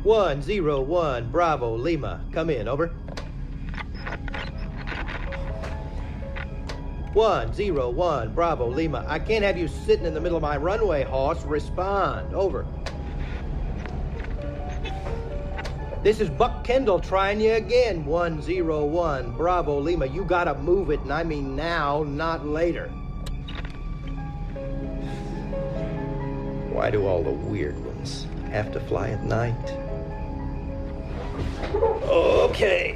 101 Bravo Lima. Come in, over. 101 Bravo Lima. I can't have you sitting in the middle of my runway, Hoss. Respond, over. This is Buck Kendall trying you again. 101 Bravo Lima. You gotta move it, and I mean now, not later. Why do all the weird ones have to fly at night? Okay.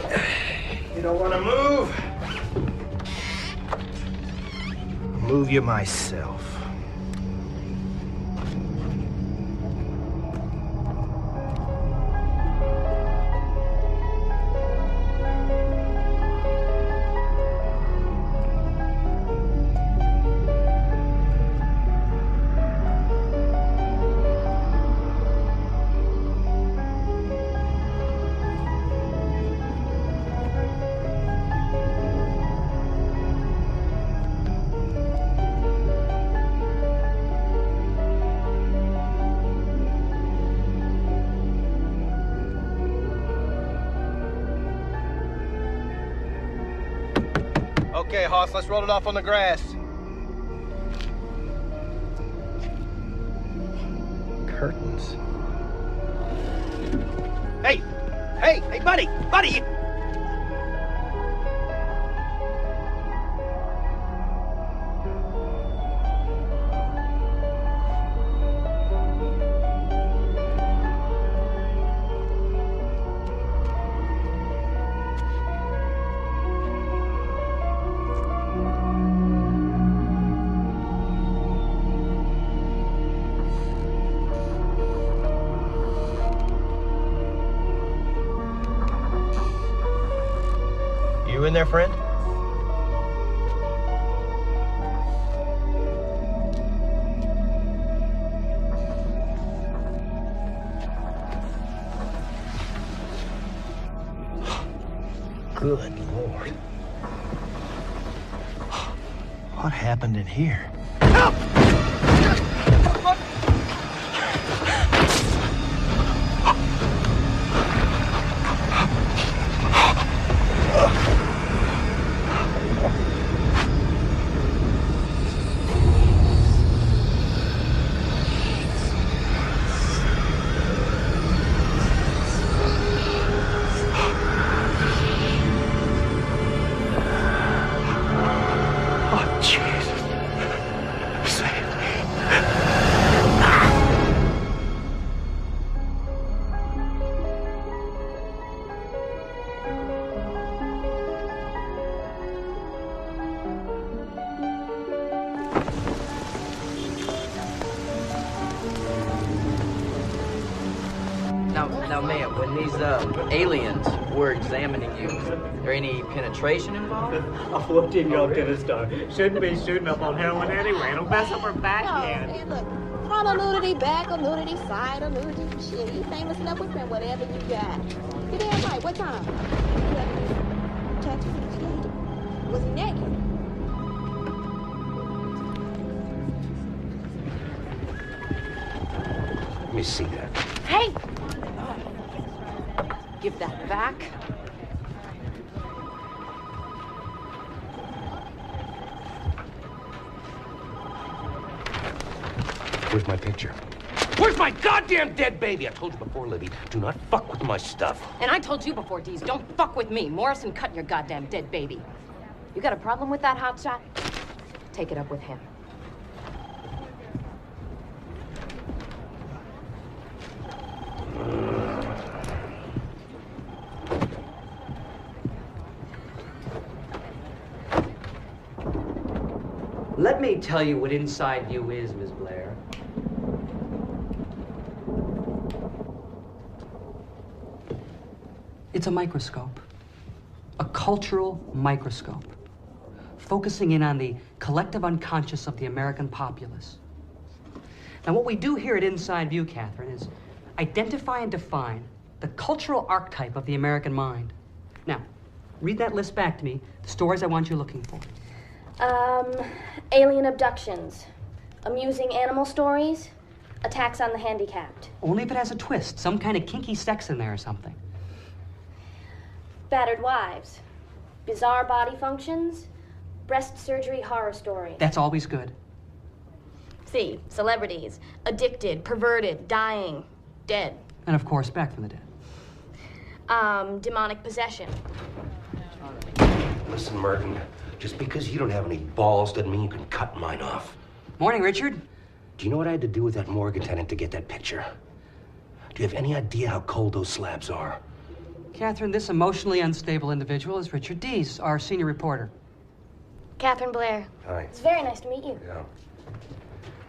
You don't want to move? I'll move you myself. Okay, Hoss, let's roll it off on the grass. Curtains. Hey! Hey, buddy! Buddy! You in there, friend? Good Lord. What happened in here? Help! Now, ma'am, when these aliens were examining you, is there any penetration involved? A 14-year-old tennis star shouldn't be shooting up on heroin anyway. It'll mess up her backhand. Hey, look, front or nudity, back or nudity, side or nudity, shit. You famous enough with print, whatever you got. You damn right. What time? Was he naked? Let me see that. Hey! Give that back. Where's my picture? Where's my goddamn dead baby? I told you before, Libby, do not fuck with my stuff. And I told you before, Dees, don't fuck with me. Morrison cut your goddamn dead baby. You got a problem with that hotshot? Take it up with him. Let me tell you what inside you is, Miss Blair. It's a microscope. A cultural microscope. Focusing in on the collective unconscious of the American populace. Now, what we do here at Inside View, Catherine, is identify and define the cultural archetype of the American mind. Now, read that list back to me, the stories I want you looking for. Alien abductions, amusing animal stories, Attacks on the handicapped. Only if it has a twist, some kind of kinky sex in there or something. Battered wives. Bizarre body functions. Breast surgery horror story. That's always good. C. Celebrities. Addicted, perverted, dying, dead. And of course, back from the dead. Demonic possession. Listen, Merton, just because you don't have any balls doesn't mean you can cut mine off. Morning, Richard. Do you know what I had to do with that morgue attendant to get that picture? Do you have any idea how cold those slabs are? Catherine, this emotionally unstable individual is Richard Dees, our senior reporter. Catherine Blair. Hi. It's very nice to meet you. Yeah.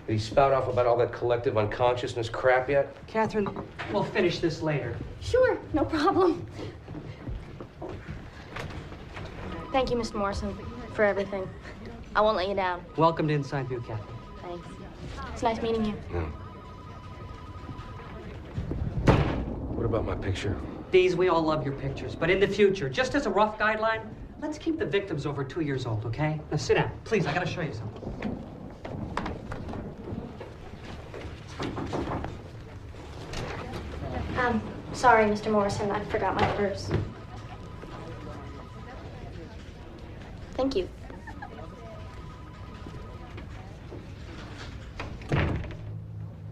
Did he spout off about all that collective unconsciousness crap yet? Catherine, we'll finish this later. Sure, no problem. Thank you, Mr. Morrison, for everything. I won't let you down. Welcome to Inside View, Catherine. Thanks. It's nice meeting you. Yeah. What about my picture? Dees, we all love your pictures, but in the future, just as a rough guideline, let's keep the victims over 2 years old, okay? Now sit down. Please, I gotta show you something. Sorry, Mr. Morrison, I forgot my purse. Thank you.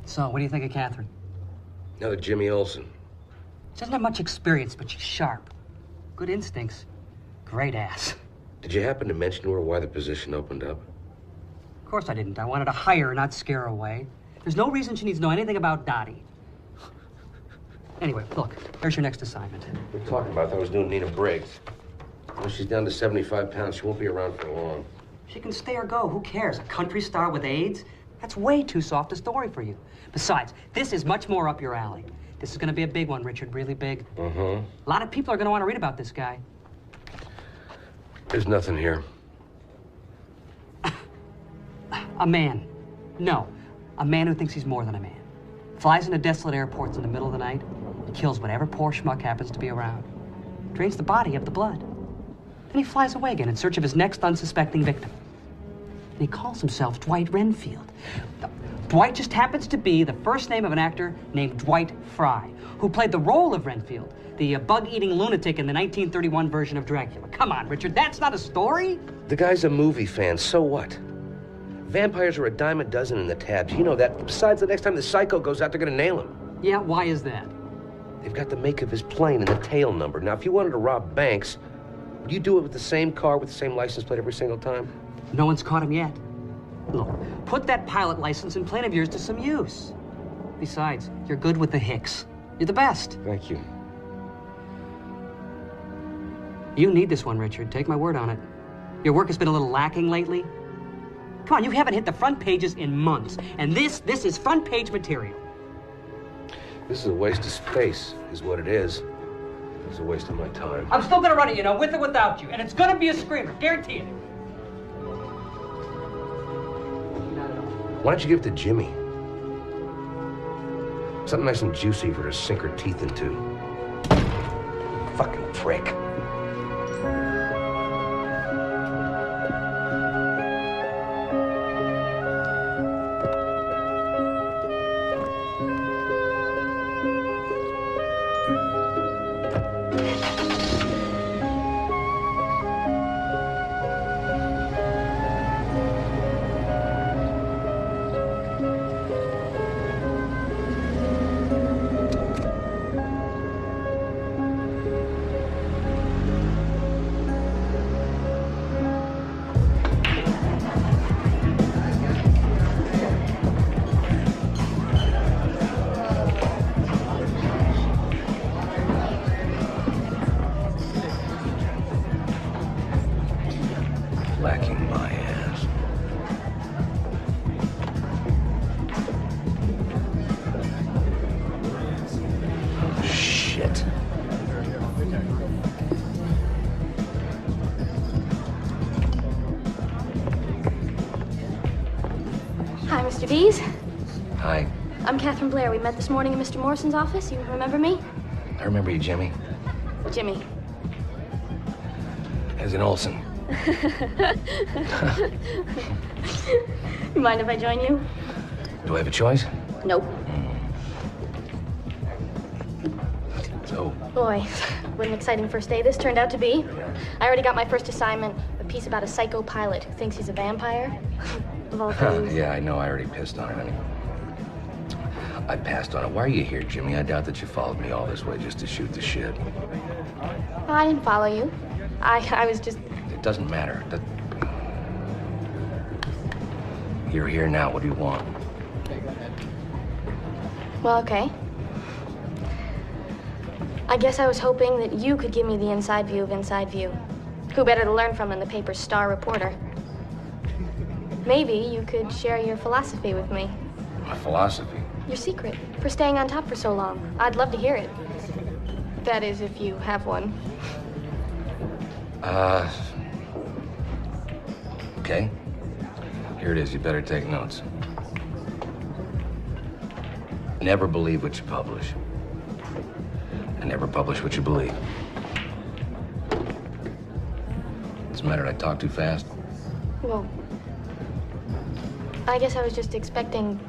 So, what do you think of Catherine? Another Jimmy Olsen. She doesn't have much experience, but she's sharp. Good instincts. Great ass. Did you happen to mention to her why the position opened up? Of course I didn't. I wanted to hire her, not scare her away. There's no reason she needs to know anything about Dottie. Anyway, look, here's your next assignment. We're talking about, I thought I was doing Nina Briggs. When she's down to 75 pounds, she won't be around for long. She can stay or go. Who cares? A country star with AIDS? That's way too soft a story for you. Besides, this is much more up your alley. This is going to be a big one, Richard, really big. Uh-huh. A lot of people are going to want to read about this guy. There's nothing here. A man. No, a man who thinks he's more than a man. Flies into desolate airports in the middle of the night and kills whatever poor schmuck happens to be around. Drains the body of the blood. Then he flies away again in search of his next unsuspecting victim. And he calls himself Dwight Renfield. Dwight just happens to be the first name of an actor named Dwight Fry, who played the role of Renfield, the bug-eating lunatic in the 1931 version of Dracula. Come on, Richard, that's not a story? The guy's a movie fan, so what? Vampires are a dime a dozen in the tabs. You know that. Besides, the next time the psycho goes out, they're gonna nail him. Yeah, why is that? They've got the make of his plane and the tail number. Now, if you wanted to rob banks, would you do it with the same car with the same license plate every single time? No one's caught him yet. Look, put that pilot license and plane of yours to some use. Besides, you're good with the hicks. You're the best. Thank you. You need this one, Richard. Take my word on it. Your work has been a little lacking lately. Come on, you haven't hit the front pages in months. And this is front page material. This is a waste of space, is what it is. It's a waste of my time. I'm still gonna run it, you know, with or without you. And it's gonna be a screamer, guarantee it. Why don't you give it to Jimmy? Something nice and juicy for her to sink her teeth into. Fucking prick. Lacking my ass. Oh, shit. Hi, Mr. Dees. Hi. I'm Catherine Blair. We met this morning in Mr. Morrison's office. You remember me? I remember you, Jimmy. Jimmy. As an Olsen. You mind if I join you? Do I have a choice? Nope. So, Boy, what an exciting first day this turned out to be. I already got my first assignment, a piece about a psycho pilot who thinks he's a vampire. Of all things. yeah, I know I already pissed on it, honey. I passed on it. Why are you here, Jimmy? I doubt that you followed me all this way just to shoot the shit. I didn't follow you. I was just... It doesn't matter. You're here now. What do you want? Well, okay. I guess I was hoping that you could give me the inside view of Inside View. Who better to learn from than the paper's star reporter? Maybe you could share your philosophy with me. My philosophy? Your secret for staying on top for so long. I'd love to hear it. That is, if you have one. Okay. Here it is. You better take notes. Never believe what you publish. And never publish what you believe. What's the matter? Did I talk too fast? Well, I guess I was just expecting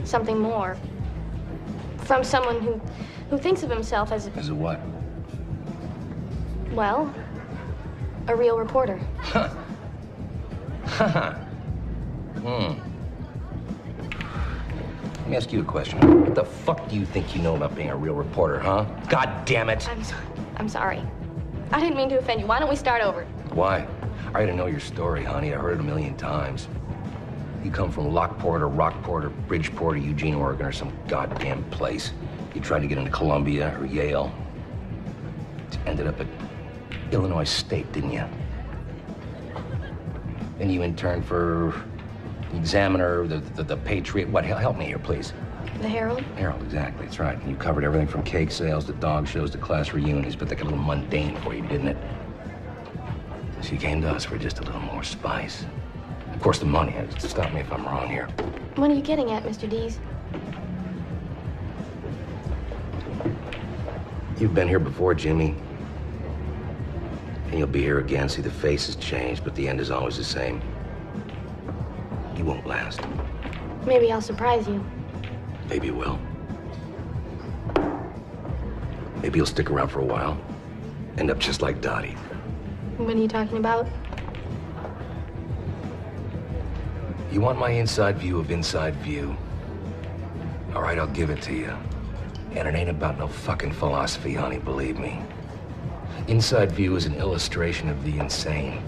something more. From someone who thinks of himself as... As a what? Well, a real reporter. Huh. Let me ask you a question. What the fuck do you think you know about being a real reporter, huh? God damn it! I'm sorry. I didn't mean to offend you. Why don't we start over? Why? I already know your story, honey. I heard it a million times. You come from Lockport or Rockport or Bridgeport or Eugene, Oregon or some goddamn place. You tried to get into Columbia or Yale. You ended up at Illinois State, didn't you? Then you interned for the Examiner, the Patriot. What? Help me here, please. The Herald? Herald, exactly. That's right. And you covered everything from cake sales to dog shows to class reunions, but that got a little mundane for you, didn't it? So you came to us for just a little more spice. Of course, the money. Stop me if I'm wrong here. What are you getting at, Mr. Dees? You've been here before, Jimmy. And you'll be here again. See, the face has changed, but the end is always the same. You won't last. Maybe I'll surprise you. Maybe you will. Maybe you'll stick around for a while. End up just like Dottie. What are you talking about? You want my inside view of Inside View? All right, I'll give it to you. And it ain't about no fucking philosophy, honey, believe me. Inside View is an illustration of the insane.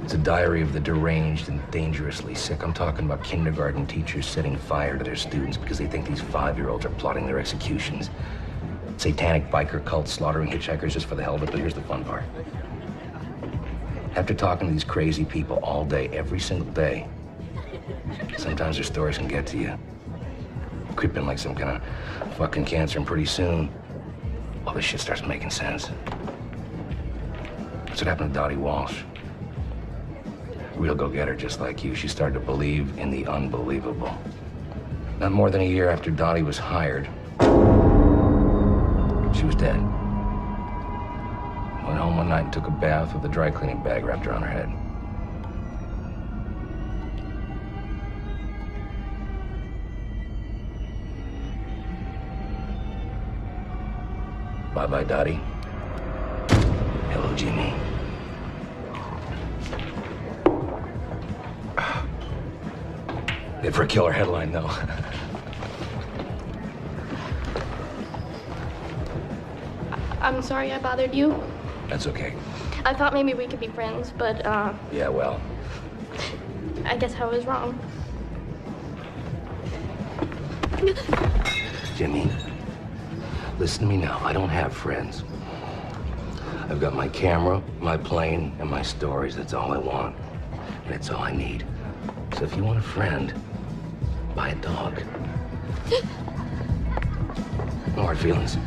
It's a diary of the deranged and dangerously sick. I'm talking about kindergarten teachers setting fire to their students because they think these 5-year-olds are plotting their executions. Satanic biker cults slaughtering hitchhikers just for the hell of it, but here's the fun part. After talking to these crazy people all day, every single day, sometimes their stories can get to you. Creep in like some kind of fucking cancer, and pretty soon, all this shit starts making sense. That's what happened to Dottie Walsh. Real go-getter just like you. She started to believe in the unbelievable. Not more than a year after Dottie was hired, she was dead. Went home one night and took a bath with a dry cleaning bag wrapped around her head. Bye-bye, Dottie. Hello, Jimmy. Good for a killer headline, though. I'm sorry I bothered you. That's okay. I thought maybe we could be friends, but, Yeah, well, I guess I was wrong. Jimmy, listen to me now. I don't have friends. I've got my camera, my plane, and my stories. That's all I want. And it's all I need. So if you want a friend, buy a dog. No hard feelings.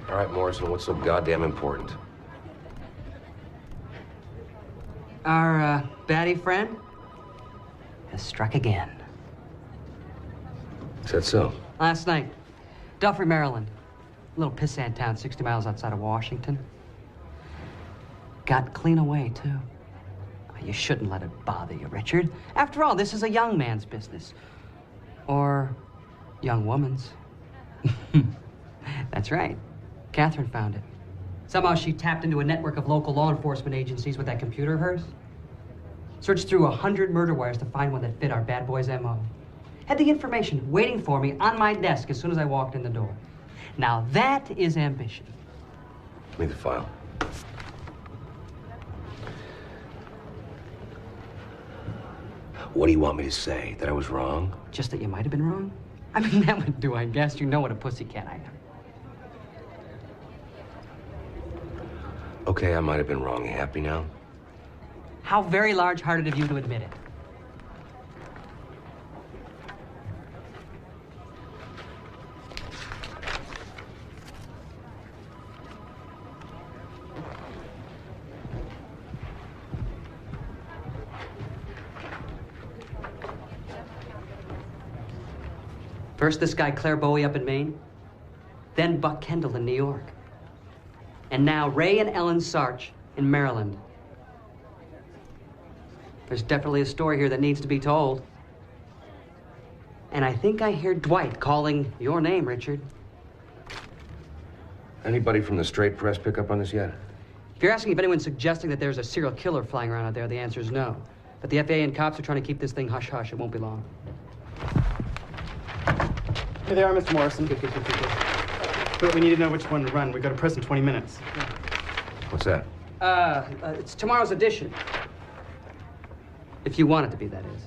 All right, Morrison, what's so goddamn important? Our baddie friend has struck again. Is that so? Last night, Duffrey, Maryland. A little pissant town 60 miles outside of Washington. Got clean away, too. You shouldn't let it bother you, Richard. After all, this is a young man's business. Or young woman's. That's right. Catherine found it. Somehow she tapped into a network of local law enforcement agencies with that computer of hers. Searched through 100 murder wires to find one that fit our bad boy's M.O. Had the information waiting for me on my desk as soon as I walked in the door. Now that is ambition. Give me the file. What do you want me to say? That I was wrong? Just that you might have been wrong? I mean, that would do, I guess. You know what a pussycat I am. Okay, I might have been wrong. You happy now? How very large-hearted of you to admit it. First this guy Claire Bowie up in Maine, then Buck Kendall in New York, and now Ray and Ellen Sarch in Maryland. There's definitely a story here that needs to be told. And I think I hear Dwight calling your name, Richard. Anybody from the straight press pick up on this yet? If you're asking if anyone's suggesting that there's a serial killer flying around out there, the answer is no. But the FAA and cops are trying to keep this thing hush-hush. It won't be long. Here they are, Mr. Morrison. Good. But we need to know which one to run. We go to press in 20 minutes. What's that? It's tomorrow's edition. If you want it to be, that is.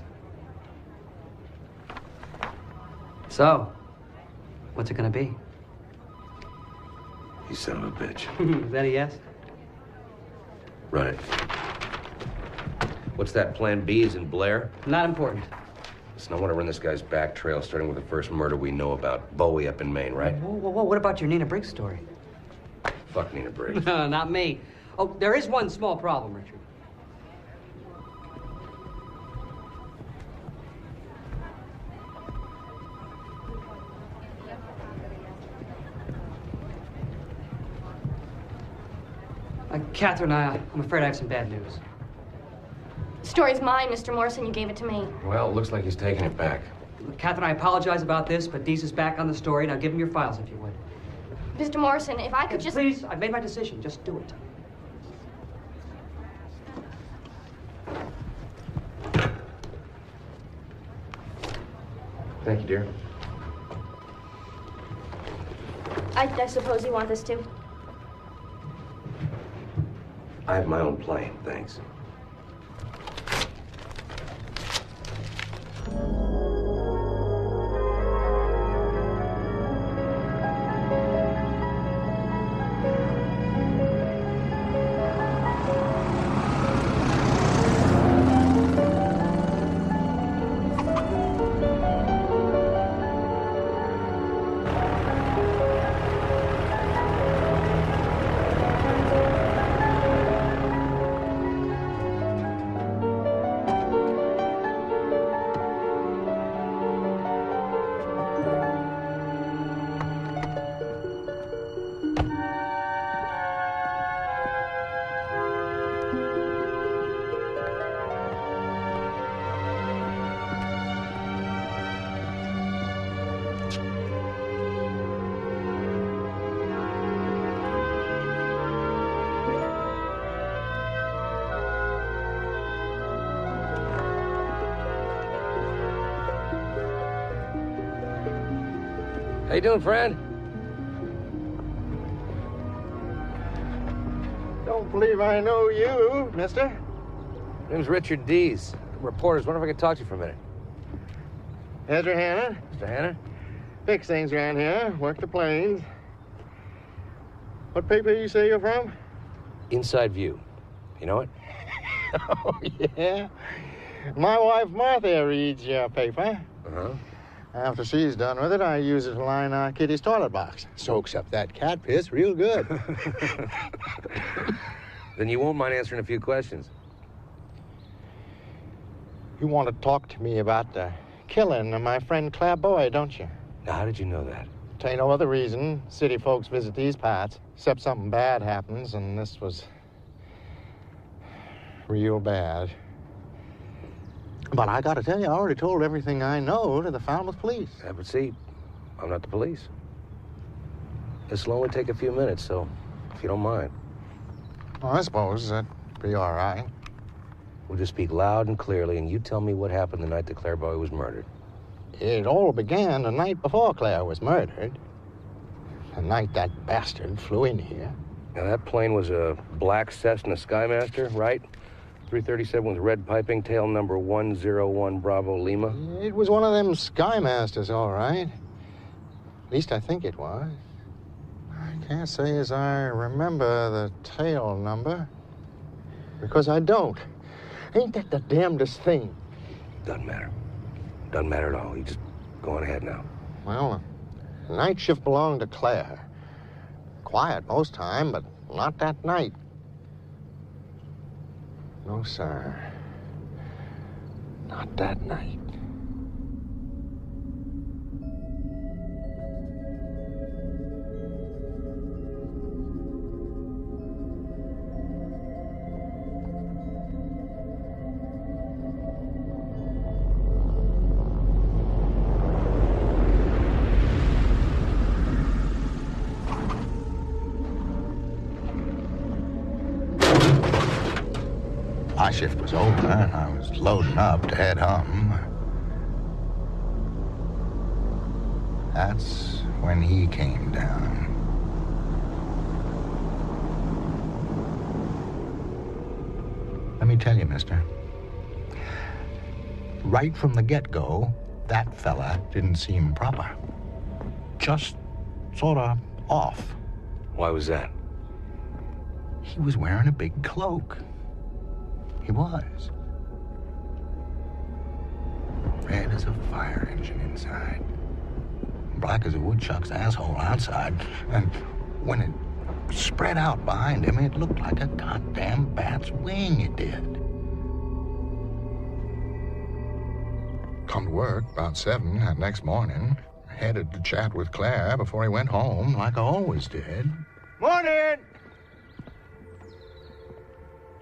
So, what's it gonna be? You son of a bitch. Is that a yes? Run it. What's that, plan B is in Blair? Not important. Listen, I want to run this guy's back trail, starting with the first murder we know about. Bowie up in Maine, right? Whoa, what about your Nina Briggs story? Fuck Nina Briggs. No, not me. Oh, there is one small problem, Richard. Catherine, I'm afraid I have some bad news. The story's mine, Mr. Morrison. You gave it to me. Well, it looks like he's taking it back. Catherine, I apologize about this, but Deese is back on the story. Now give him your files, if you would. Mr. Morrison, if I could just... Please, I've made my decision. Just do it. Thank you, dear. I suppose you want this too? I have my own plane, thanks. How you doing, friend? Don't believe I know you, mister. Name's Richard Dees. Reporters, wonder if I could talk to you for a minute. Ezra Hanna. Mr. Hanna? Fix things around here. Work the planes. What paper you say you're from? Inside View. You know it? Oh, yeah. My wife Martha reads your paper. Uh-huh. After she's done with it, I use it to line our kitty's toilet box. Soaks up that cat piss real good. Then you won't mind answering a few questions. You want to talk to me about the killing of my friend Claire Boyd, don't you? Now, how did you know that? Ain't no other reason city folks visit these parts, except something bad happens, and this was real bad. But I gotta tell you, I already told everything I know to the Falmouth police. Yeah, but see, I'm not the police. This will only take a few minutes, so if you don't mind. Well, I suppose that'd be all right. We'll just speak loud and clearly, and you tell me what happened the night that Claire Boy was murdered. It all began the night before Claire was murdered. The night that bastard flew in here. Now, that plane was a black Cessna Skymaster, right? 337 with red piping, tail number 101 Bravo Lima. It was one of them Skymasters, all right. At least I think it was. I can't say as I remember the tail number, because I don't. Ain't that the damnedest thing? Doesn't matter. Doesn't matter at all. You just go on ahead now. Well, the night shift belonged to Claire. Quiet most time, but not that night. No, sir. Not that night. My shift was over, and I was loading up to head home. That's when he came down. Let me tell you, mister. Right from the get-go, that fella didn't seem proper. Just sort of off. Why was that? He was wearing a big cloak. He was. Red as a fire engine inside. Black as a woodchuck's asshole outside. And when it spread out behind him, it looked like a goddamn bat's wing, it did. Come to work about 7 that next morning. Headed to chat with Claire before he went home, like I always did. Morning!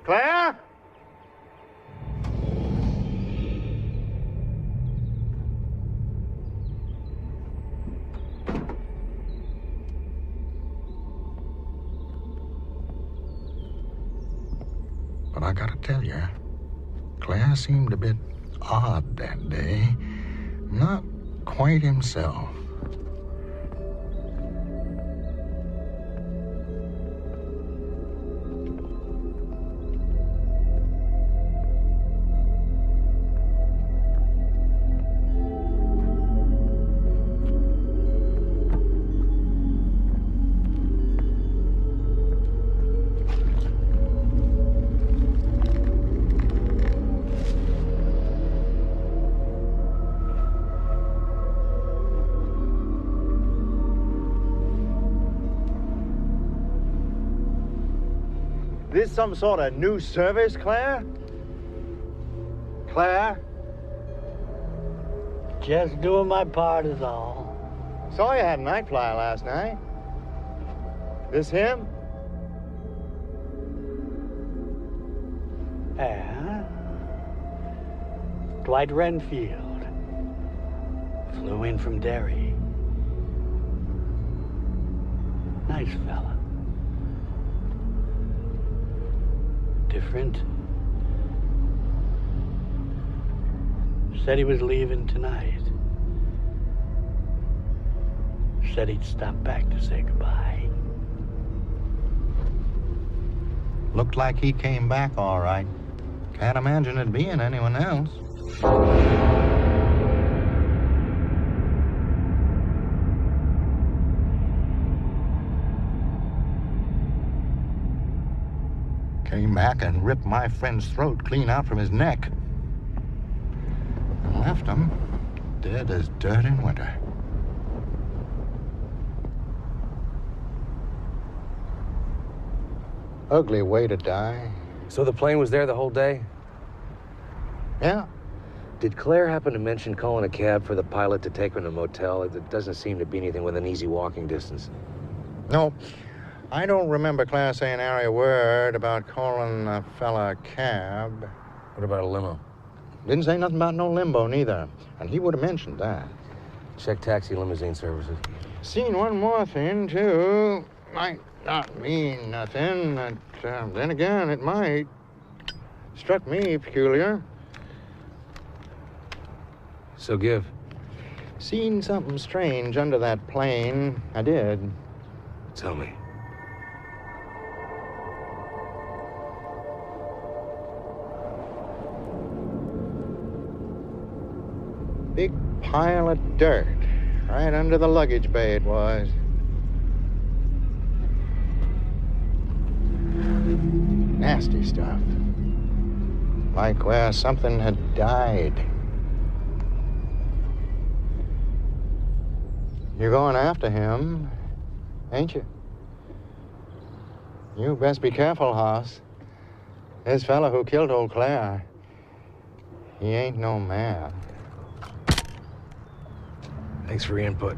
Claire? But I gotta tell you, Claire seemed a bit odd that day. Not quite himself. This some sort of new service, Claire? Claire? Just doing my part is all. Saw you had a night flyer last night. This him? Yeah. Dwight Renfield. Flew in from Derry. Nice fella. Different. Said he was leaving tonight. Said he'd stop back to say goodbye. Looked like he came back all right. Can't imagine it being anyone else. Came back and ripped my friend's throat clean out from his neck. And left him dead as dirt in winter. Ugly way to die. So the plane was there the whole day? Yeah. Did Claire happen to mention calling a cab for the pilot to take her to a motel? It doesn't seem to be anything within easy walking distance. No. I don't remember Claire saying area word about calling a fella a cab. What about a limo? Didn't say nothing about no limbo, neither. And he would have mentioned that. Check taxi limousine services. Seen one more thing, too. Might not mean nothing, but then again, it might. Struck me peculiar. So give. Seen something strange under that plane. I did. Tell me. Big pile of dirt. Right under the luggage bay it was. Nasty stuff. Like where something had died. You're going after him, ain't you? You best be careful, Hoss. This fella who killed old Claire, he ain't no man. Thanks for your input.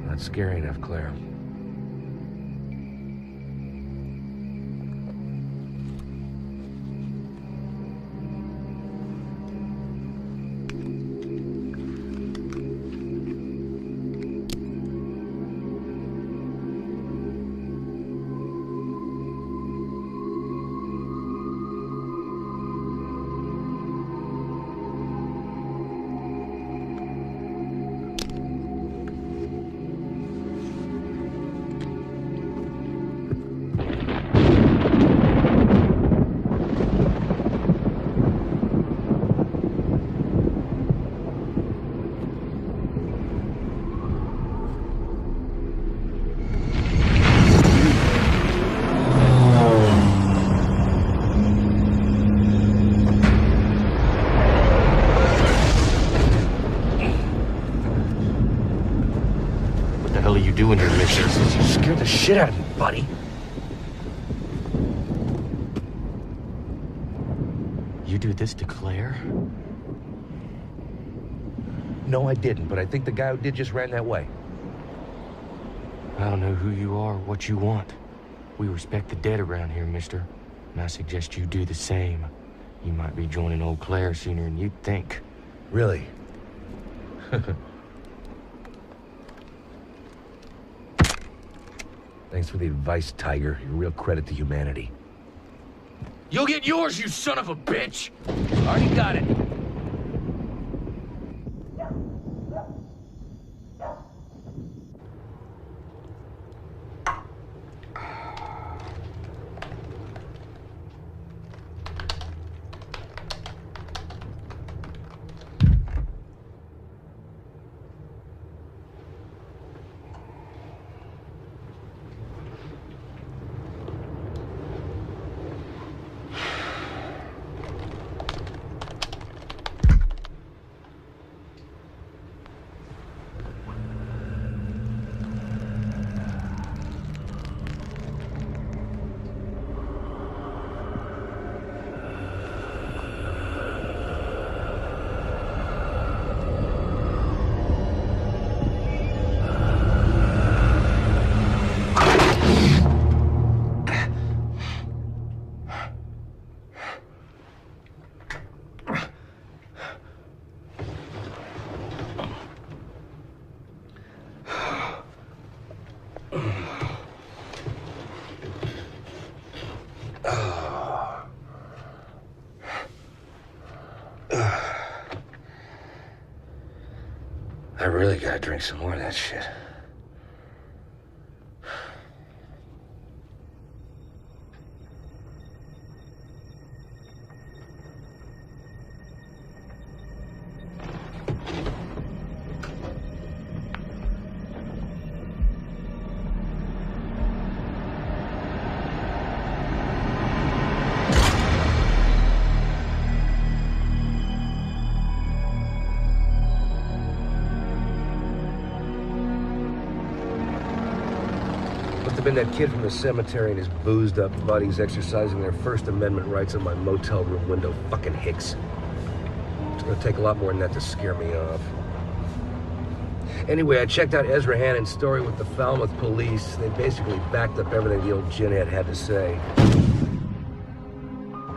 Not scary enough, Claire. doing here, mister? You scared the shit out of me, buddy. You do this to Claire? No, I didn't, but I think the guy who did just ran that way. I don't know who you are or what you want. We respect the dead around here, mister. And I suggest you do the same. You might be joining old Claire sooner than you'd think. Really? Thanks for the advice, Tiger. You're a real credit to humanity. You'll get yours, you son of a bitch! Already got it. I really gotta drink some more of that shit. Been that kid from the cemetery and his boozed up buddies exercising their First Amendment rights on my motel room window. Fucking hicks. It's gonna take a lot more than that to scare me off. Anyway, I checked out Ezra Hannon's story with the Falmouth police. They basically backed up everything the old ginhead had to say.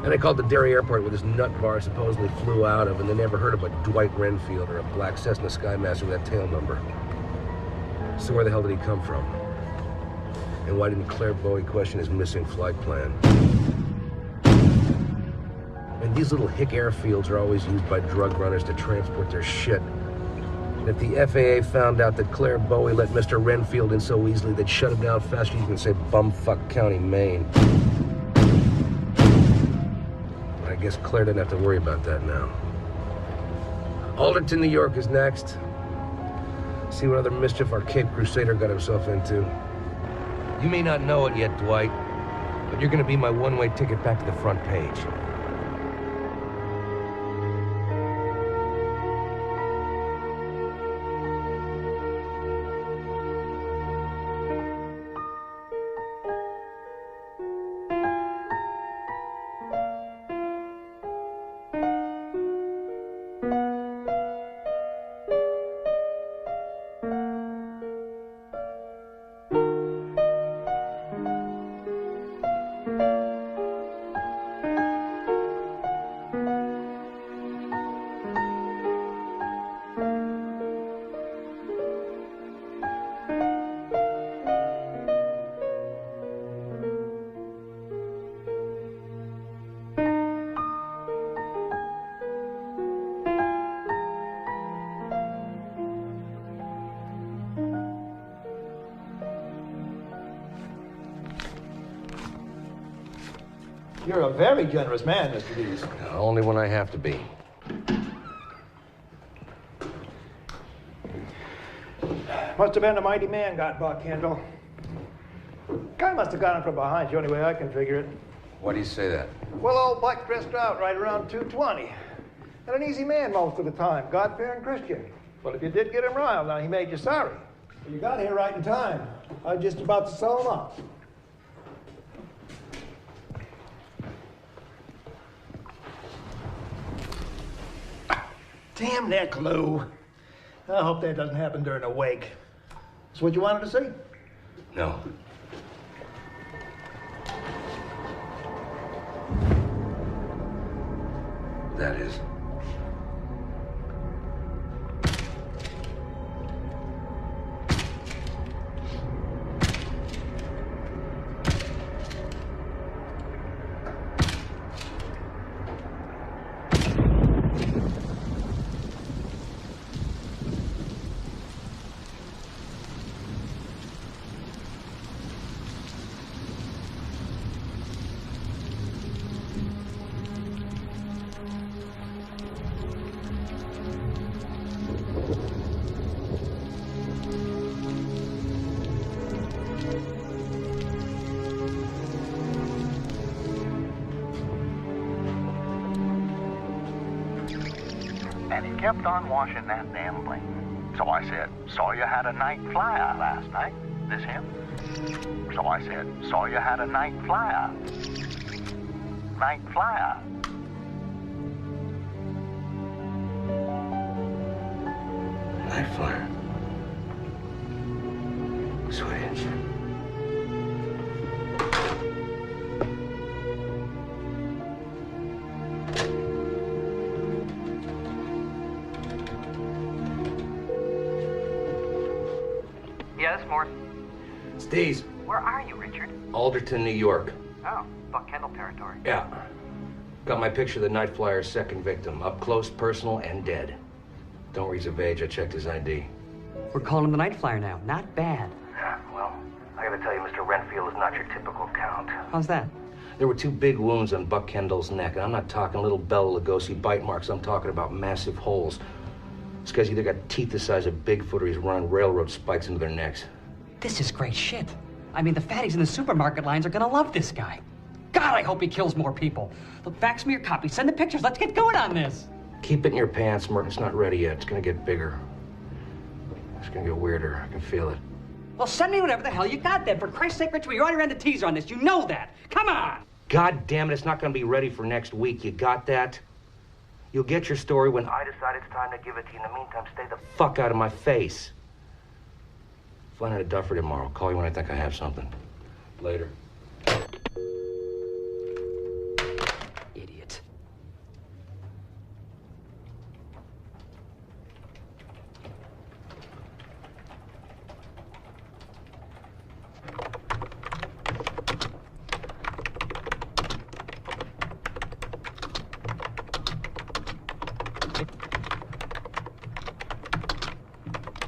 And I called the Derry airport where this nut bar supposedly flew out of, and they never heard of a Dwight Renfield or a black Cessna Skymaster with that tail number. So where the hell did he come from? And why didn't Claire Bowie question his missing flight plan? And these little hick airfields are always used by drug runners to transport their shit. And if the FAA found out that Claire Bowie let Mr. Renfield in so easily, they'd shut him down faster than you can say bumfuck County, Maine. I guess Claire didn't have to worry about that now. Alderton, New York is next. See what other mischief our Cape Crusader got himself into. You may not know it yet, Dwight, but you're gonna be my one-way ticket back to the front page. You're a very generous man, Mr. Dees. Only when I have to be. Must have been a mighty man got Buck Kendall. Guy must have got him from behind, the only way I can figure it. Why do you say that? Well, old Buck dressed out right around 220. And an easy man most of the time, God-fearing Christian. Well, if you did get him riled, now he made you sorry. You got here right in time. I was just about to sew them up. Damn that glue. I hope that doesn't happen during a wake. That's what you wanted to see? No. That is. And he kept on washing that damn bling. So I said, saw you had a night flyer last night. This him? So I said, saw you had a night flyer. Night flyer. Night flyer. Sweet. Yeah, this is Morse. Steez, Where are you, Richard? Alderton, New York. Oh, Buck Kendall territory. Yeah. Got my picture of the night flyer's second victim. Up close, personal, and dead. Don't worry, he's of age. I checked his ID. We're calling him the Night Flyer now. Not bad. Well, I gotta tell you, Mr. Renfield is not your typical count. How's that? There were 2 big wounds on Buck Kendall's neck, and I'm not talking little Bela Lugosi bite marks. I'm talking about massive holes. This guy's either got teeth the size of Bigfoot or he's running railroad spikes into their necks. This is great shit. I mean, the fatties in the supermarket lines are gonna love this guy. God, I hope he kills more people. Look, fax me your copy. Send the pictures. Let's get going on this. Keep it in your pants, Merton. It's not ready yet. It's gonna get bigger. It's gonna get weirder. I can feel it. Well, send me whatever the hell you got then. For Christ's sake, Richard, you already ran the teaser on this. You know that. Come on. God damn it, it's not gonna be ready for next week. You got that? You'll get your story when I decide it's time to give it to you. In the meantime, stay the fuck out of my face. Flying out of Duffer tomorrow. Call you when I think I have something. Later. Idiot.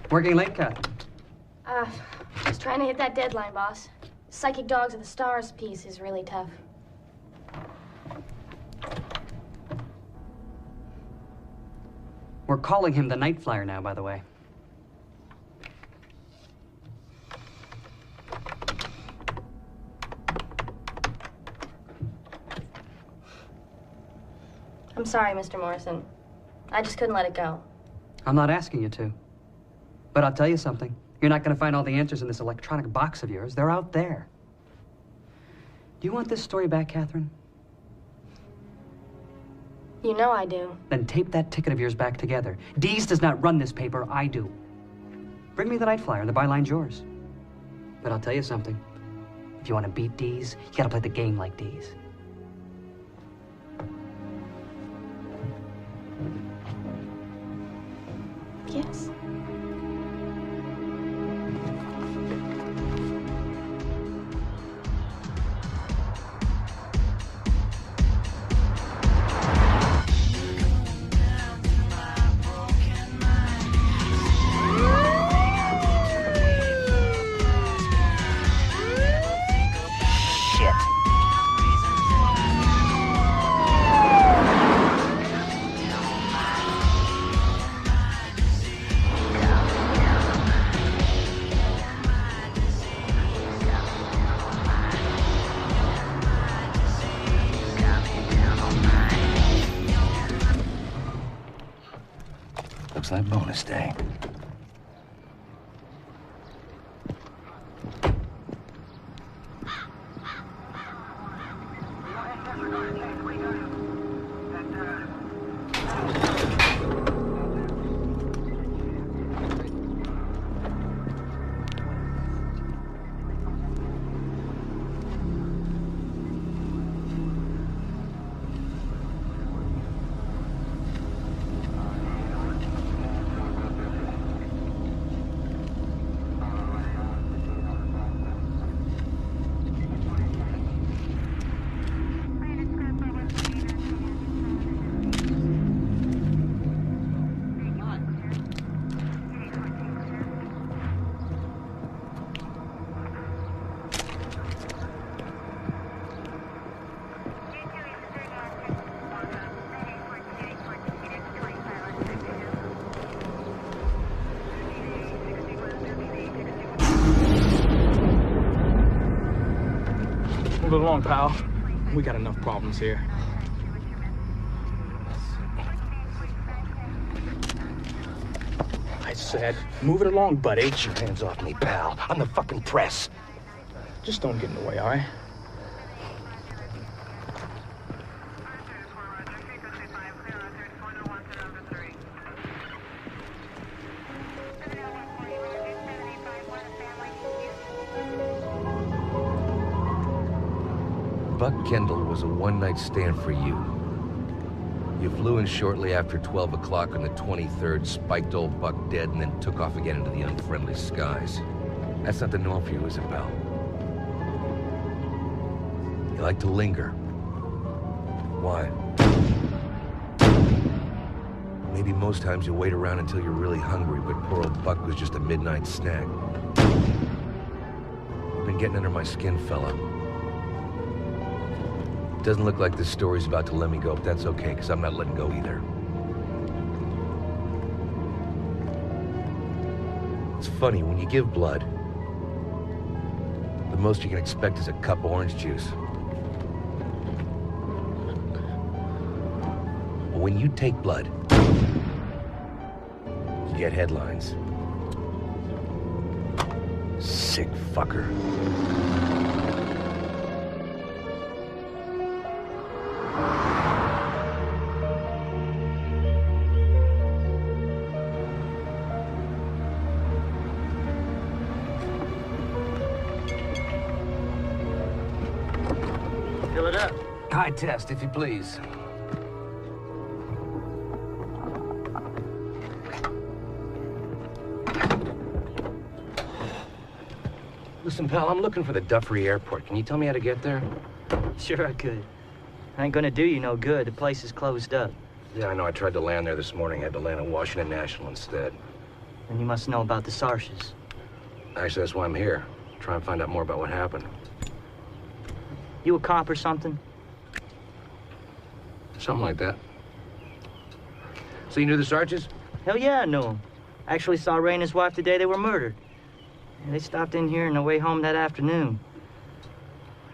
Working late, Kat? Just trying to hit that deadline, boss. Psychic Dogs of the Stars piece is really tough. We're calling him the Night Flyer now, by the way. I'm sorry, Mr. Morrison. I just couldn't let it go. I'm not asking you to. But I'll tell you something. You're not going to find all the answers in this electronic box of yours. They're out there. Do you want this story back, Catherine? You know I do. Then tape that ticket of yours back together. Dees does not run this paper. I do. Bring me the Night Flyer. The byline's yours. But I'll tell you something. If you want to beat Dees, you got to play the game like Dees. Yes. Looks like bonus day. Move it along, pal. We got enough problems here. I said, move it along, buddy. Get your hands off me, pal. I'm the fucking press. Just don't get in the way, all right? Buck Kendall was a one-night stand for you. You flew in shortly after 12 o'clock on the 23rd, spiked old Buck dead, and then took off again into the unfriendly skies. That's not the norm for you, is it, pal? You like to linger. Why? Maybe most times you wait around until you're really hungry, but poor old Buck was just a midnight snack. You've been getting under my skin, fella. Doesn't look like this story's about to let me go, but that's okay, because I'm not letting go either. It's funny, when you give blood, the most you can expect is a cup of orange juice. But when you take blood, you get headlines. Sick fucker. Fill it up. High test, if you please. Listen, pal, I'm looking for the Duffery Airport. Can you tell me how to get there? Sure I could. I ain't gonna do you no good. The place is closed up. Yeah, I know. I tried to land there this morning. I had to land at Washington National instead. And you must know about the Sarshes. Actually, that's why I'm here. Try and find out more about what happened. You a cop or something? Something like that. So you knew the Sarches? Hell yeah, I knew him. Actually saw Ray and his wife the day they were murdered. They stopped in here on their way home that afternoon.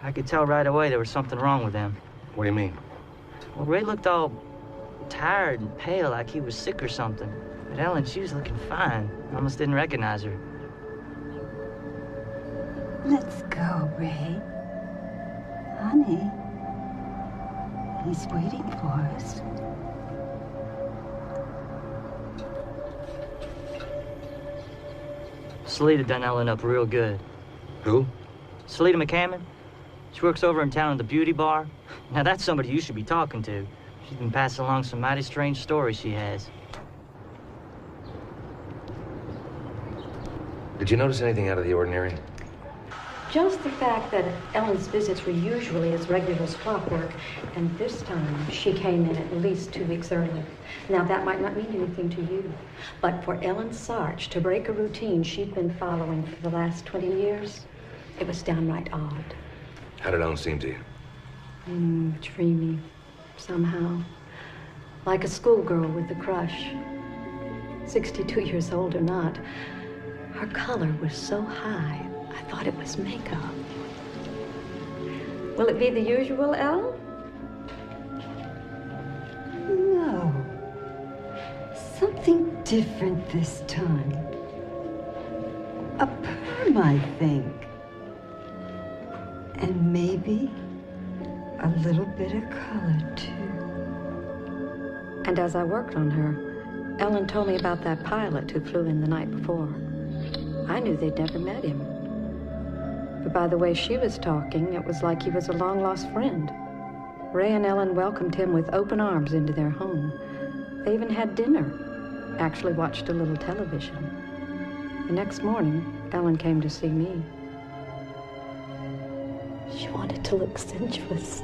I could tell right away there was something wrong with them. What do you mean? Well, Ray looked all tired and pale, like he was sick or something. But Ellen, she was looking fine. I almost didn't recognize her. Let's go, Ray. Honey, he's waiting for us. Salita done Ellen up real good. Who? Salita McCammon. She works over in town at the beauty bar. Now that's somebody you should be talking to. She's been passing along some mighty strange stories she has. Did you notice anything out of the ordinary? Just the fact that Ellen's visits were usually as regular as clockwork, and this time she came in at least 2 weeks early. Now, that might not mean anything to you, but for Ellen Sarch to break a routine she'd been following for the last 20 years, it was downright odd. How did Ellen seem to you? Dreamy, somehow. Like a schoolgirl with a crush. 62 years old or not, her color was so high, I thought it was makeup. Will it be the usual, Elle? No. Something different this time. A perm, I think. And maybe a little bit of color, too. And as I worked on her, Ellen told me about that pilot who flew in the night before. I knew they'd never met him. But by the way she was talking, it was like he was a long-lost friend. Ray and Ellen welcomed him with open arms into their home. They even had dinner, actually watched a little television. The next morning, Ellen came to see me. She wanted to look sensuous.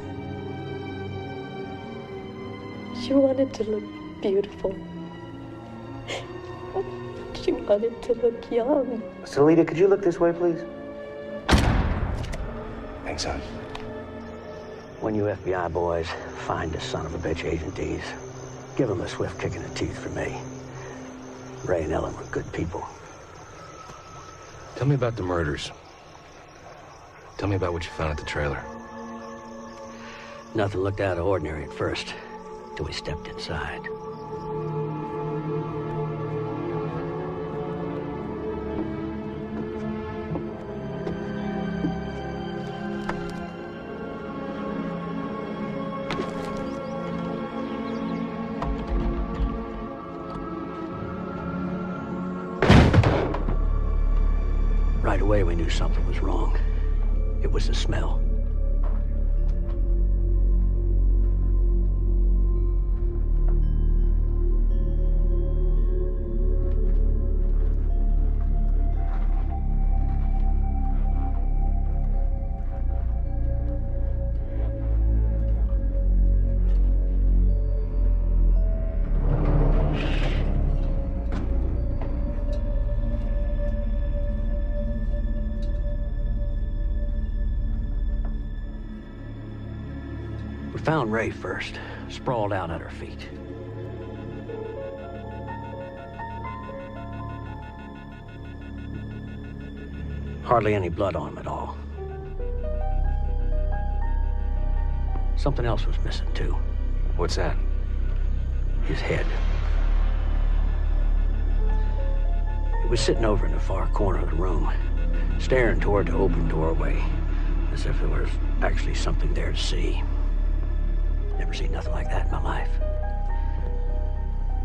She wanted to look beautiful. She wanted to look young. Salita, could you look this way, please? Thanks, hon. When you FBI boys find the son of a bitch Agent D's, give him a swift kick in the teeth for me. Ray and Ellen were good people. Tell me about the murders. Tell me about what you found at the trailer. Nothing looked out of ordinary at first, till we stepped inside. Right away, we knew something was wrong. It was the smell. We found Ray first, sprawled out at her feet. Hardly any blood on him at all. Something else was missing, too. What's that? His head. He was sitting over in the far corner of the room, staring toward the open doorway, as if there was actually something there to see. Never seen nothing like that in my life.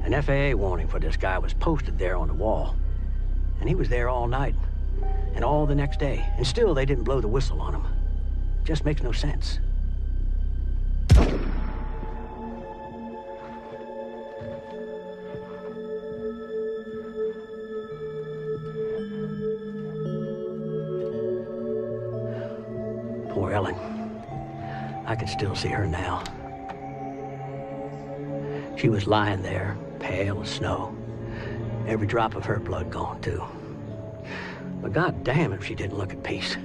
An FAA warning for this guy was posted there on the wall. And he was there all night, and all the next day, and still they didn't blow the whistle on him. Just makes no sense. Poor Ellen. I can still see her now. She was lying there, pale as snow. Every drop of her blood gone, too. But goddamn if she didn't look at peace.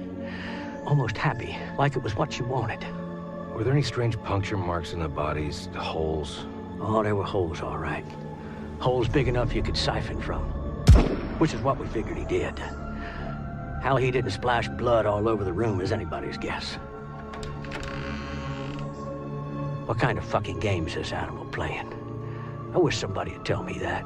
Almost happy, like it was what she wanted. Were there any strange puncture marks in the bodies, holes? Oh, there were holes, all right. Holes big enough you could siphon from. Which is what we figured he did. How he didn't splash blood all over the room is anybody's guess. What kind of fucking game is this animal playing? I wish somebody would tell me that.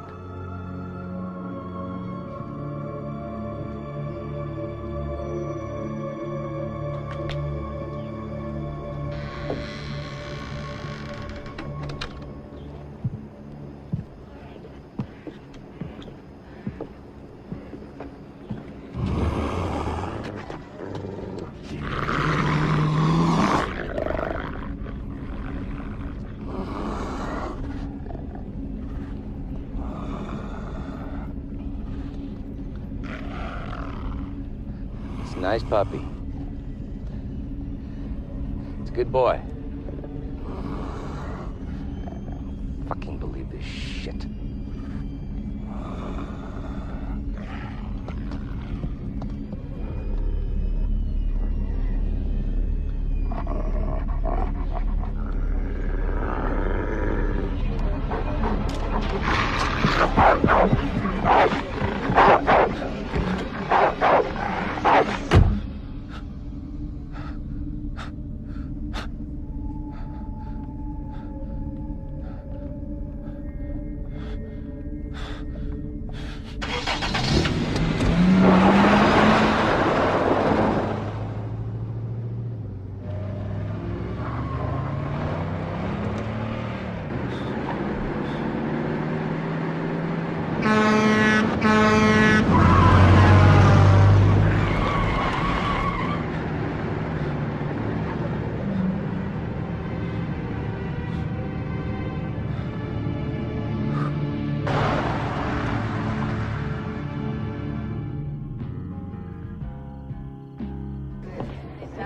Nice puppy. It's a good boy. Fucking believe this shit.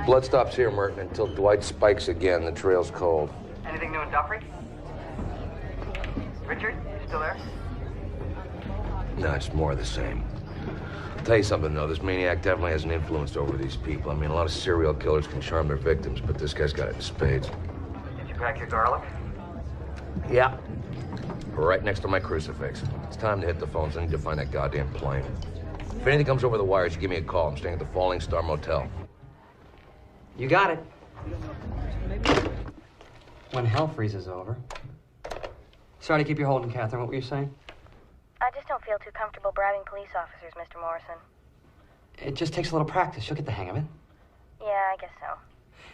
Blood stops here, Merton, until Dwight spikes again. The trail's cold. Anything new in Duffrey? Richard, you still there? No, it's more of the same. I'll tell you something, though. This maniac definitely has an influence over these people. I mean, a lot of serial killers can charm their victims, but this guy's got it in spades. Did you pack your garlic? Yeah. Right next to my crucifix. It's time to hit the phones. I need to find that goddamn plane. If anything comes over the wires, you give me a call. I'm staying at the Falling Star Motel. You got it. When hell freezes over. Sorry to keep you holding, Catherine. What were you saying? I just don't feel too comfortable bribing police officers, Mr. Morrison. It just takes a little practice. You'll get the hang of it. Yeah, I guess so.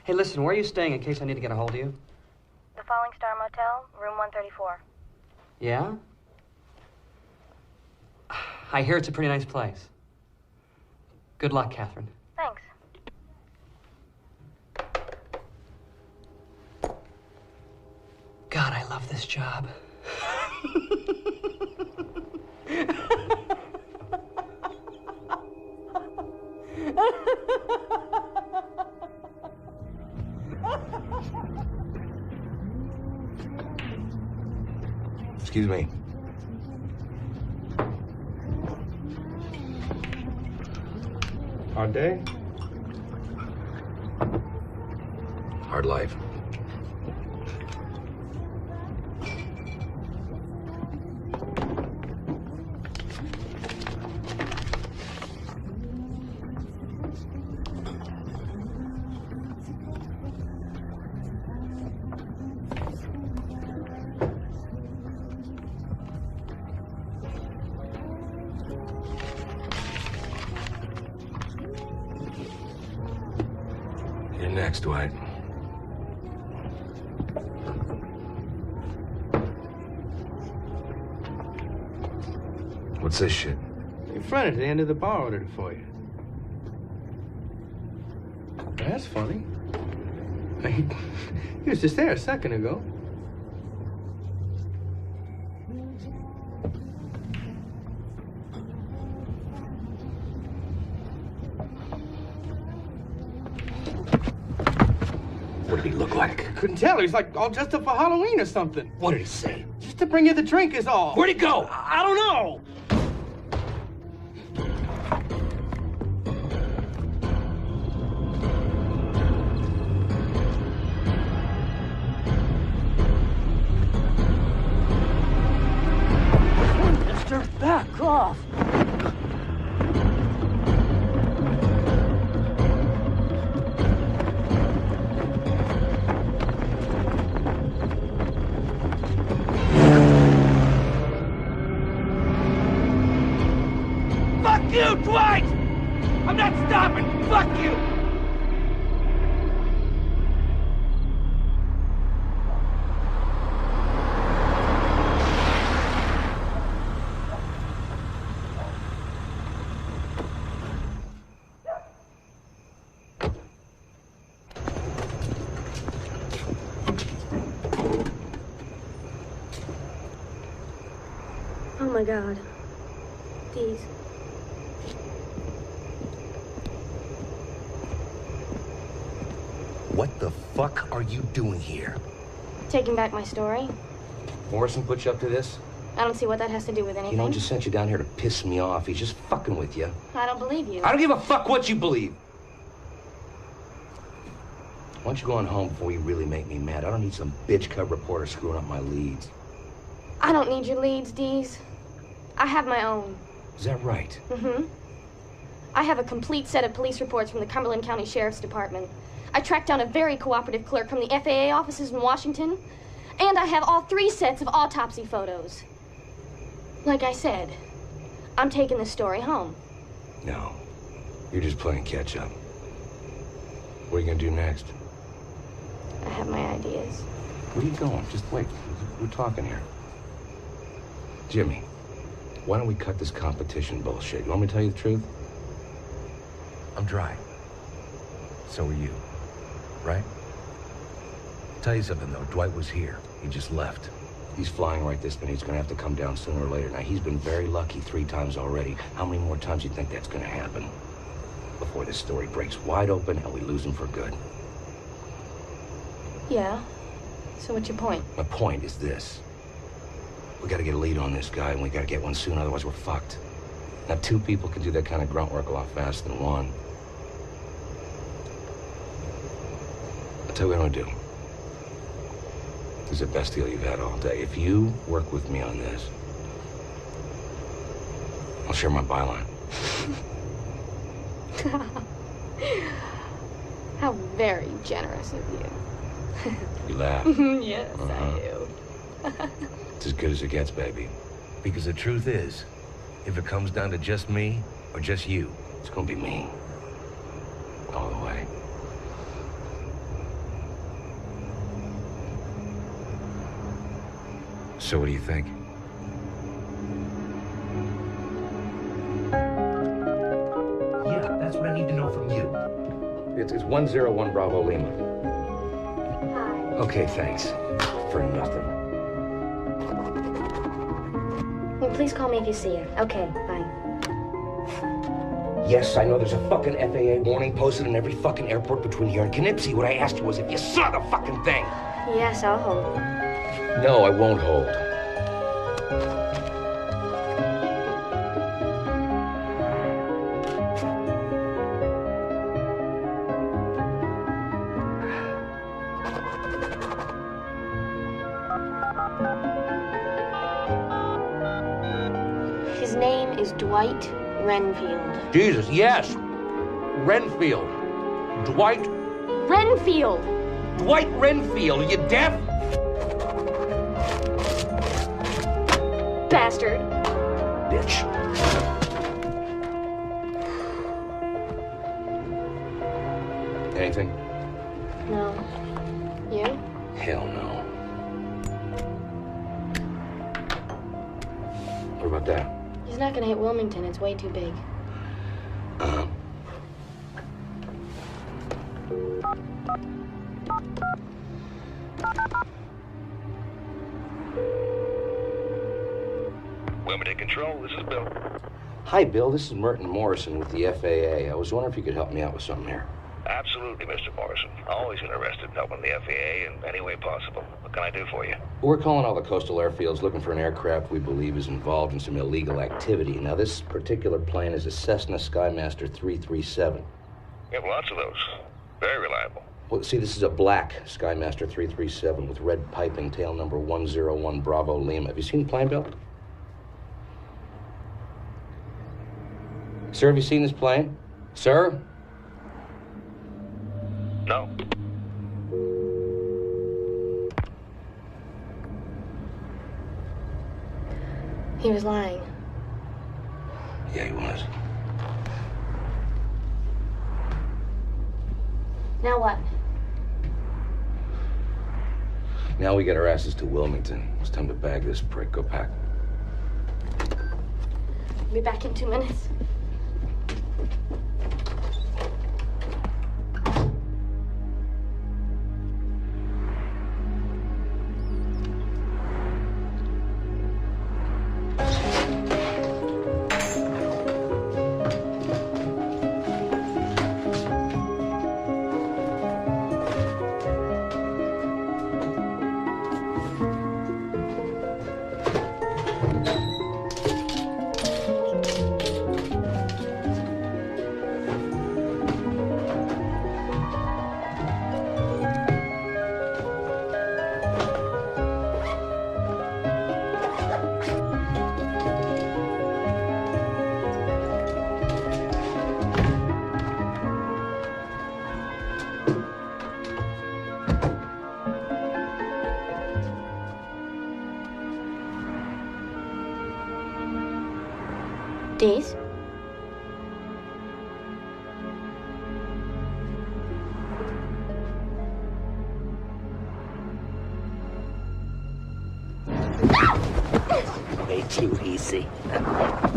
Hey, listen, where are you staying in case I need to get a hold of you? The Falling Star Motel, room 134. Yeah? I hear it's a pretty nice place. Good luck, Catherine. Thanks. God, I love this job. Excuse me. Hard day? Hard life. You're next, Dwight. What's this shit? Your friend at the end of the bar ordered it for you. That's funny. He was just there a second ago. What did he look like? Couldn't tell. He's like all dressed up for Halloween or something. What did he say? Just to bring you the drink is all. Where'd he go? I don't know. Mister, back off. Fuck you, Dwight! I'm not stopping! Fuck you! Oh my God. These. What the fuck are you doing here? Taking back my story? Morrison put you up to this? I don't see what that has to do with anything. You know, he just sent you down here to piss me off. He's just fucking with you. I don't believe you. I don't give a fuck what you believe. Why don't you go on home before you really make me mad? I don't need some bitch cub reporter screwing up my leads. I don't need your leads, Dees. I have my own. Is that right? Mm-hmm. I have a complete set of police reports from the Cumberland County Sheriff's Department. I tracked down a very cooperative clerk from the FAA offices in Washington, and I have all 3 sets of autopsy photos. Like I said, I'm taking this story home. No. You're just playing catch up. What are you gonna do next? I have my ideas. Where are you going? Just wait. We're talking here. Jimmy, why don't we cut this competition bullshit? You want me to tell you the truth? I'm dry. So are you. Right? Tell you something, though. Dwight was here. He just left. He's flying right this minute. He's gonna have to come down sooner or later. Now, he's been very lucky 3 times already. How many more times do you think that's gonna happen? Before this story breaks wide open and we lose him for good. Yeah. So what's your point? My point is this. We gotta get a lead on this guy, and we gotta get one soon, otherwise we're fucked. Now, 2 people can do that kind of grunt work a lot faster than 1. I'll tell you what I'm gonna do. This is the best deal you've had all day. If you work with me on this, I'll share my byline. How very generous of you. You laugh. Yes, I Uh-huh. do. It's as good as it gets, baby. Because the truth is, if it comes down to just me or just you, it's gonna be me. All the way. So what do you think? Yeah, that's what I need to know from you. It's 101 Bravo Lima. Okay, thanks. For nothing. Well, please call me if you see her. Okay, bye. Yes, I know there's a fucking FAA warning posted in every fucking airport between here and Knipsey. What I asked you was if you saw the fucking thing. Yes, I'll hold. No, I won't hold. His name is Dwight Renfield. Jesus, yes. Renfield. Dwight. Renfield! Dwight Renfield. Are you deaf? Bastard. Bitch. Anything? No. You? Hell no. What about that? He's not gonna hit Wilmington. It's way too big. Uh-huh. Wilmington Control, this is Bill. Hi, Bill. This is Merton Morrison with the FAA. I was wondering if you could help me out with something here. Absolutely, Mr. Morrison. Always interested in helping the FAA in any way possible. What can I do for you? We're calling all the coastal airfields looking for an aircraft we believe is involved in some illegal activity. Now, this particular plane is a Cessna Skymaster 337. We have lots of those. Very reliable. Well, see, this is a black Skymaster 337 with red piping, tail number 101 Bravo Lima. Have you seen the plane, Bill? Sir, have you seen this plane? Sir? No. He was lying. Yeah, he was. Now what? Now we get our asses to Wilmington. It's time to bag this prick. Go pack. I'll be back in 2 minutes. Days? Way too easy.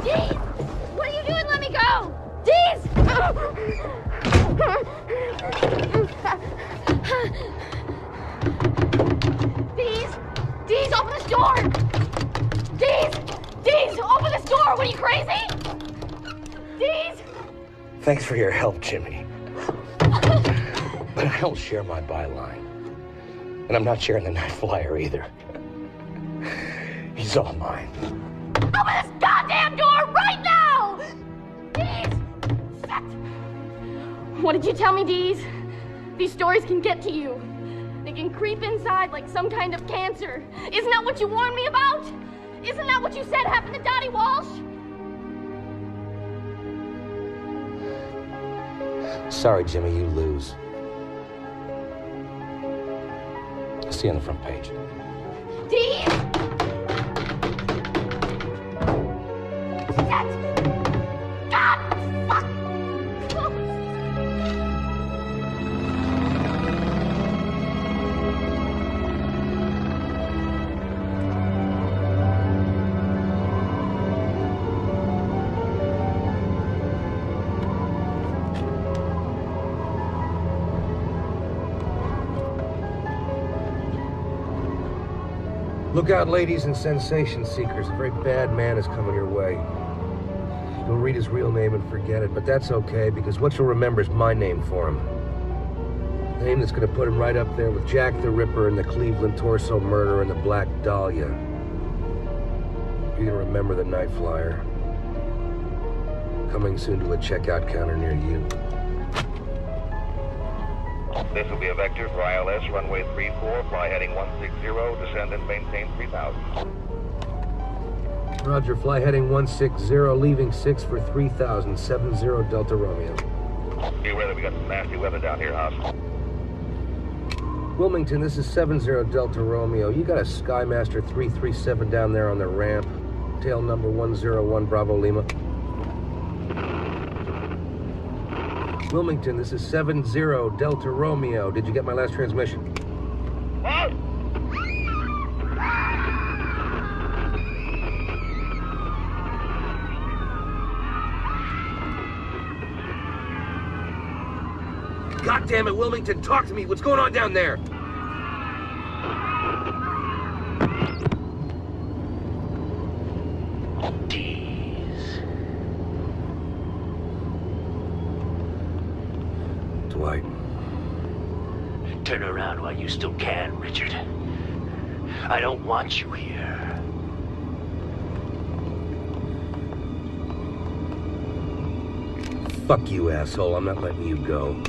Deez! What are you doing? Let me go! Deez! Deez! Deez, open this door! Deez! Deez, open this door! What are you, crazy? Deez! Thanks for your help, Jimmy. But I don't share my byline. And I'm not sharing the night flyer either. He's all mine. Open this goddamn door right now! Deez! Shit! What did you tell me, Deez? These stories can get to you. They can creep inside like some kind of cancer. Isn't that what you warned me about? Isn't that what you said happened to Dottie Walsh? Sorry, Jimmy, you lose. see on the front page? Steve! Look out, ladies and sensation seekers. A very bad man is coming your way. You'll read his real name and forget it, but that's okay, because what you'll remember is my name for him. The name that's gonna put him right up there with Jack the Ripper and the Cleveland Torso Murder and the Black Dahlia. You're gonna remember the Night Flyer. Coming soon to a checkout counter near you. This will be a vector for ILS, runway 34, fly heading 160, descend and maintain 3000. Roger, fly heading 160, leaving 6 for 3000, 70 Delta Romeo. Be aware that we got some nasty weather down here, Haas. Wilmington, this is 70 Delta Romeo. You got a Skymaster 337 down there on the ramp. Tail number 101 Bravo Lima. Wilmington, this is 70 Delta Romeo. Did you get my last transmission? What? God damn it, Wilmington, talk to me. What's going on down there? Dwight. Turn around while you still can, Richard. I don't want you here. Fuck you, asshole. I'm not letting you go.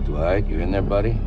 Dwight, you in there, buddy?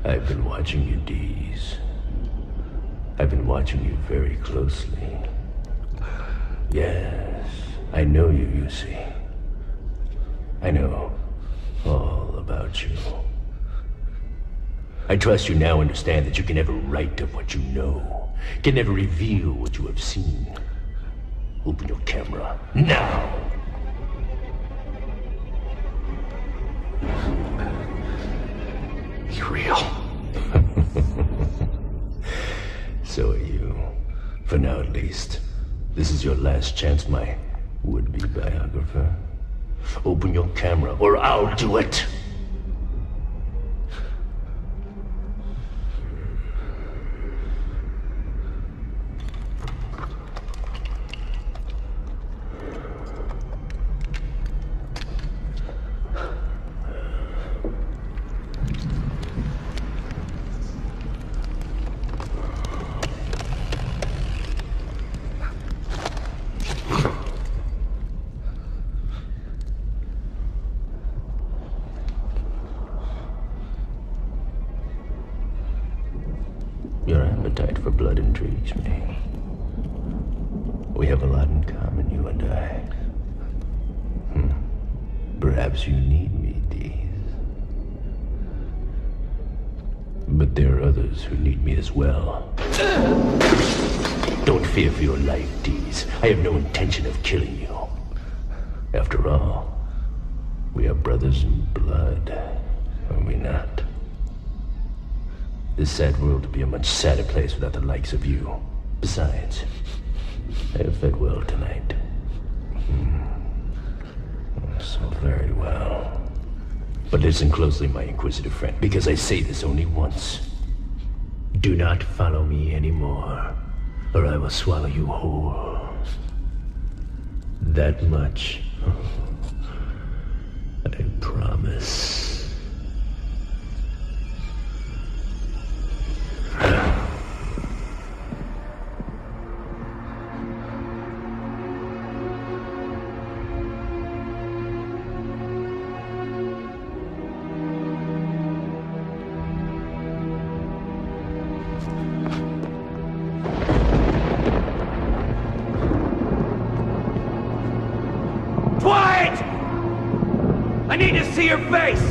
I've been watching you, Dees. I've been watching you very closely. Yes, I know you, you see. I know all about you. I trust you now understand that you can never write of what you know, can never reveal what you have seen. Open your camera, now! Be real. So are you. For now, at least. This is your last chance, my would-be biographer. Open your camera, or I'll do it! Your appetite for blood intrigues me. We have a lot in common, you and I. Perhaps you need me, Dees. But there are others who need me as well. Don't fear for your life, Dees. I have no intention of killing you. After all, we are brothers in blood, are we not? This sad world would be a much sadder place without the likes of you. Besides, I have fed well tonight. So very well. But listen closely, my inquisitive friend, because I say this only once. Do not follow me anymore, or I will swallow you whole. That much, I promise. I need to see your face!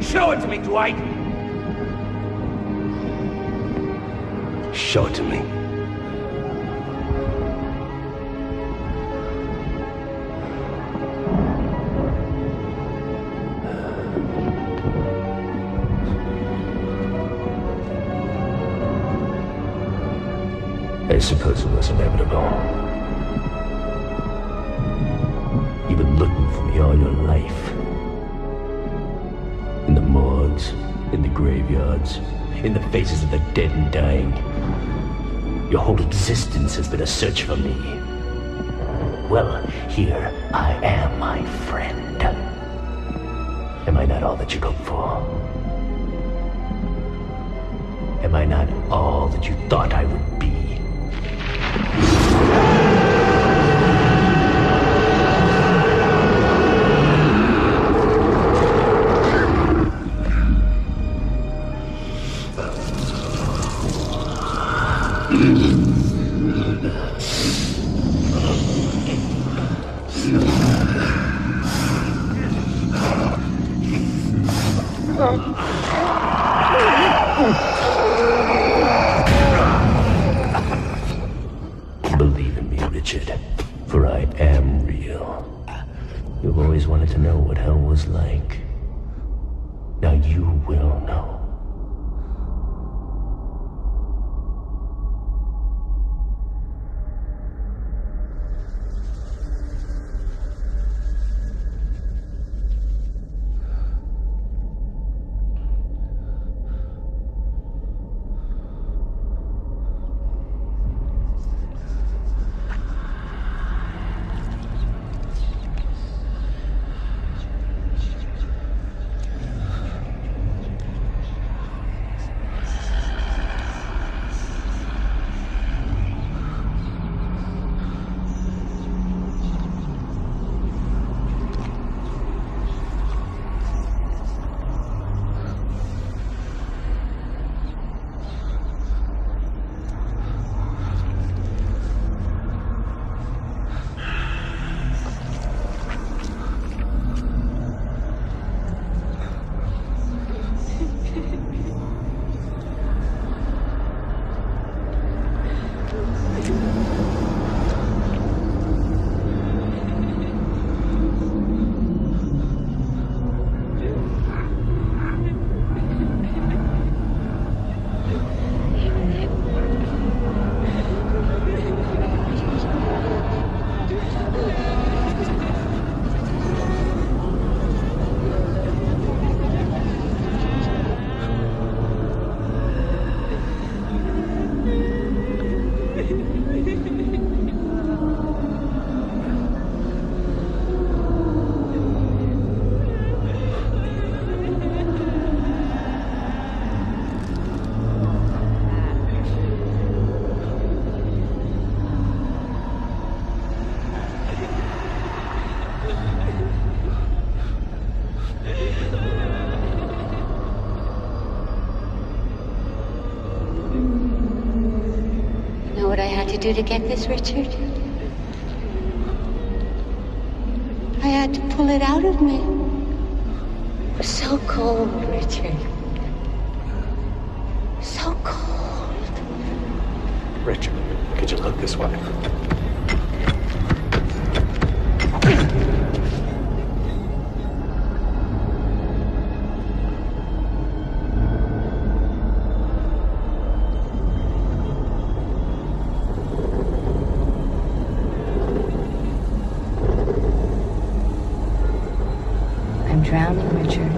Show it to me, Dwight! Show it to me. I suppose it was inevitable. You've been looking for me all your life. In the morgues, in the graveyards, in the faces of the dead and dying. Your whole existence has been a search for me. Well, here I am, my friend. Am I not all that you look for? Am I not all that you thought I would be? Believe in me, Richard, for I am real. You've always wanted to know what hell was like. Now you will know. had to do to get this, Richard? I had to pull it out of me. It was so cold, Richard. So cold. Richard, could you look this way? I'm drowning, Richard.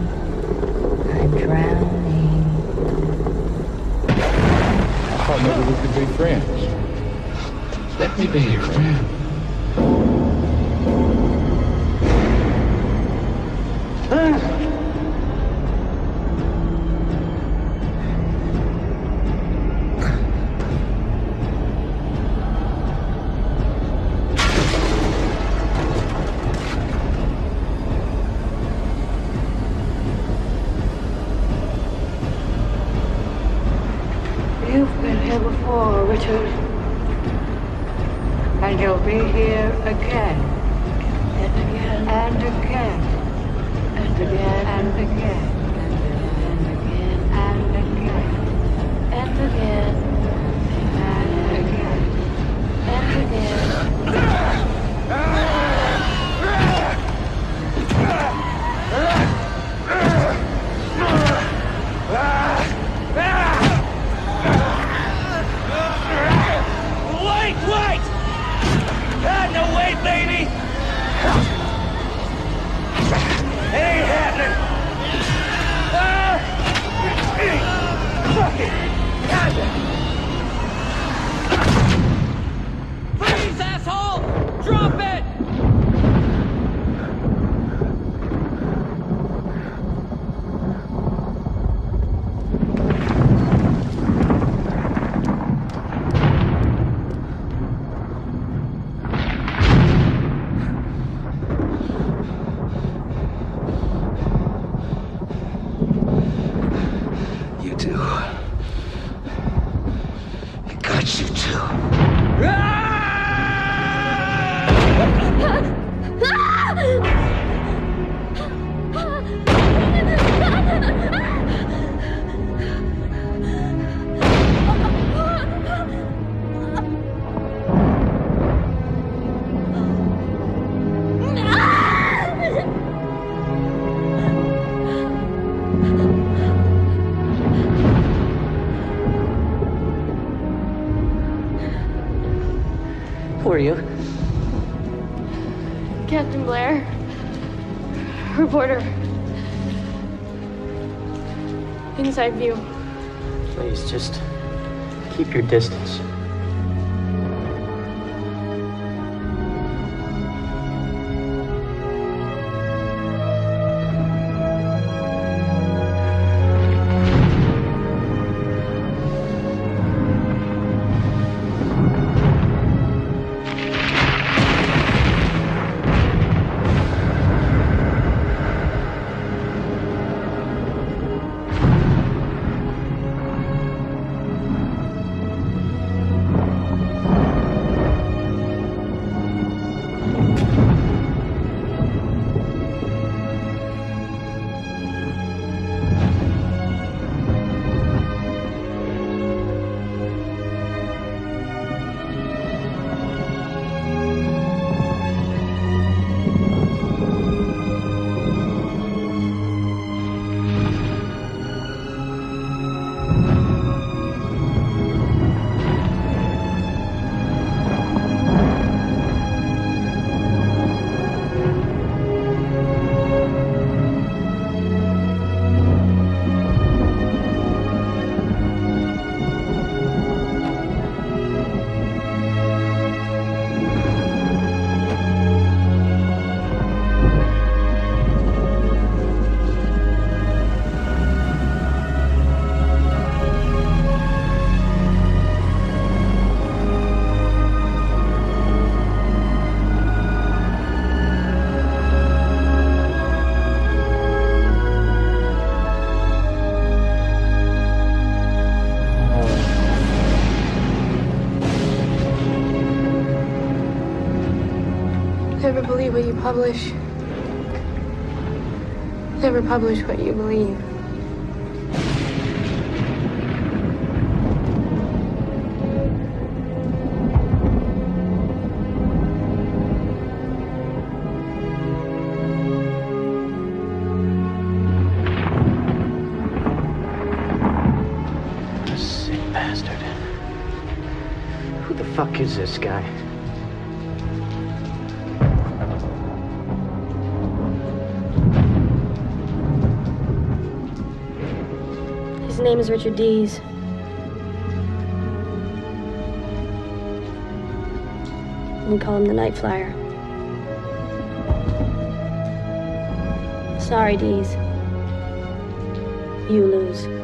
I'm drowning. I thought maybe we could be friends. Let me be your friend. You've been here before, Richard. And you'll be here again. And again. And again. And again. And again. And again. And again. And again. And again. And again. Wait! Ah, no way, baby! It ain't happening! Fuck it! Freeze, asshole! Drop it! Who are you? Captain Blair. Reporter. Inside view. Please, just keep your distance. believe what you publish. Never publish what you believe. Sick bastard. Who the fuck is this guy? His name is Richard Dees. We call him the Night Flyer. Sorry, Dees. You lose.